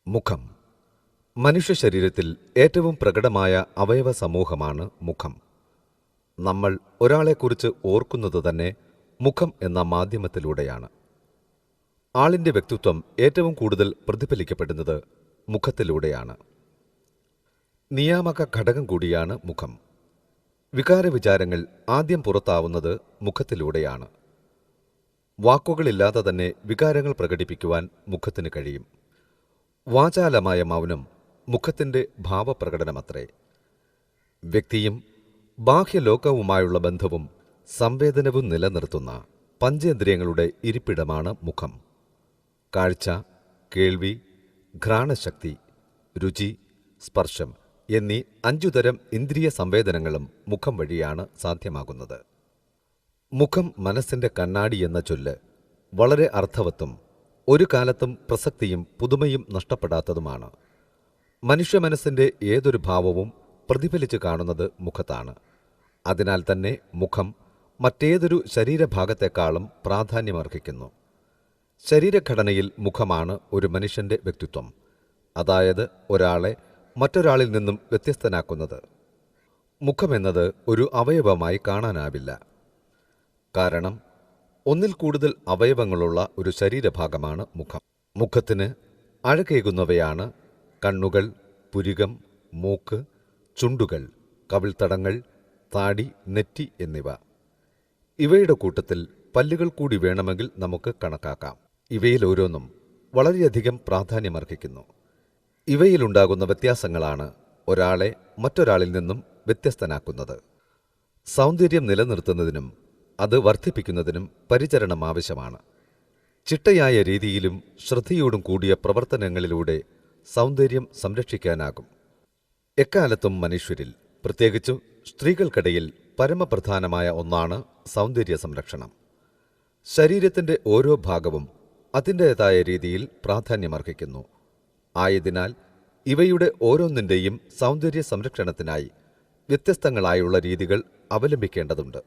മുഖം. മനുഷ്യ ശരീരത്തിൽ ഏറ്റവും പ്രകടമായ അവയവ സമൂഹമാണ് മുഖം. നമ്മൾ ഒരാളെക്കുറിച്ച് ഓർക്കുന്നത് തന്നെ മുഖം എന്ന മാധ്യമത്തിലൂടെയാണ്. ആളിന്റെ വ്യക്തിത്വം ഏറ്റവും കൂടുതൽ പ്രതിഫലിക്കപ്പെടുന്നത് മുഖത്തിലൂടെയാണ്. നിയാമക ഘടകം കൂടിയാണ് മുഖം. വികാരവിചാരങ്ങൾ ആദ്യം പുറത്താവുന്നത് മുഖത്തിലൂടെയാണ്. വാക്കുകളില്ലാതെ തന്നെ വികാരങ്ങൾ പ്രകടിപ്പിക്കുവാൻ മുഖത്തിന് കഴിയും. വാചാലമായ മൗനം മുഖത്തിന്റെ ഭാവപ്രകടനമത്രേ. വ്യക്തിയും ബാഹ്യലോകവുമായുള്ള ബന്ധവും സംവേദനവും നിലനിർത്തുന്ന പഞ്ചേന്ദ്രിയങ്ങളുടെ ഇരിപ്പിടമാണ് മുഖം. കാഴ്ച, കേൾവി, ഘ്രാണശക്തി, രുചി, സ്പർശം എന്നീ 5 തരം ഇന്ദ്രിയ സംവേദനങ്ങളും മുഖം വഴിയാണ് സാധ്യമാകുന്നത്. മുഖം മനസ്സിന്റെ കണ്ണാടി എന്ന ചൊല്ല് വളരെ അർത്ഥവത്തും ഒരു കാലത്തും പ്രസക്തിയും പുതുമയും നഷ്ടപ്പെടാത്തതുമാണ്. മനുഷ്യ മനസ്സിന്റെ ഏതൊരു ഭാവവും പ്രതിഫലിച്ചു കാണുന്നത് മുഖത്താണ്. അതിനാൽ തന്നെ മുഖം മറ്റേതൊരു ശരീരഭാഗത്തെക്കാളും പ്രാധാന്യമർഹിക്കുന്നു. ശരീരഘടനയിൽ മുഖമാണ് ഒരു മനുഷ്യന്റെ വ്യക്തിത്വം, അതായത് ഒരാളെ മറ്റൊരാളിൽ നിന്നും വ്യത്യസ്തനാക്കുന്നത്. മുഖമെന്നത് ഒരു അവയവമായി കാണാനാവില്ല. കാരണം ഒന്നിൽ കൂടുതൽ അവയവങ്ങളുള്ള ഒരു ശരീരഭാഗമാണ് മുഖം. മുഖത്തിന് അഴകേകുന്നവയാണ് കണ്ണുകൾ, പുരികം, മൂക്ക്, ചുണ്ടുകൾ, കവിൾത്തടങ്ങൾ, താടി, നെറ്റി എന്നിവ. ഇവയുടെ കൂട്ടത്തിൽ പല്ലുകൾ കൂടി വേണമെങ്കിൽ നമുക്ക് കണക്കാക്കാം. ഇവയിൽ ഓരോന്നും വളരെയധികം പ്രാധാന്യമർഹിക്കുന്നു. ഇവയിലുണ്ടാകുന്ന വ്യത്യാസങ്ങളാണ് ഒരാളെ മറ്റൊരാളിൽ നിന്നും വ്യത്യസ്തനാക്കുന്നത്. സൗന്ദര്യം നിലനിർത്തുന്നതിനും അത് വർദ്ധിപ്പിക്കുന്നതിനും പരിചരണം ആവശ്യമാണ്. ചിട്ടയായ രീതിയിലും ശ്രദ്ധയോടും കൂടിയ പ്രവർത്തനങ്ങളിലൂടെ സൗന്ദര്യം സംരക്ഷിക്കാനാകും. എക്കാലത്തും മനുഷ്യരിൽ, പ്രത്യേകിച്ചും സ്ത്രീകൾക്കിടയിൽ പരമപ്രധാനമായ ഒന്നാണ് സൗന്ദര്യ സംരക്ഷണം. ശരീരത്തിന്റെ ഓരോ ഭാഗവും അതിൻ്റേതായ രീതിയിൽ പ്രാധാന്യമർഹിക്കുന്നു. ആയതിനാൽ ഇവയുടെ ഓരോന്നിൻ്റെയും സൗന്ദര്യ സംരക്ഷണത്തിനായി വ്യത്യസ്തങ്ങളായുള്ള രീതികൾ അവലംബിക്കേണ്ടതുണ്ട്.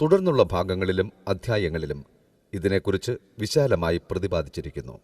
തുടർന്നുള്ള ഭാഗങ്ങളിലും അധ്യായങ്ങളിലും ഇതിനെക്കുറിച്ച് വിശാലമായി പ്രതിപാദിച്ചിരിക്കുന്നു.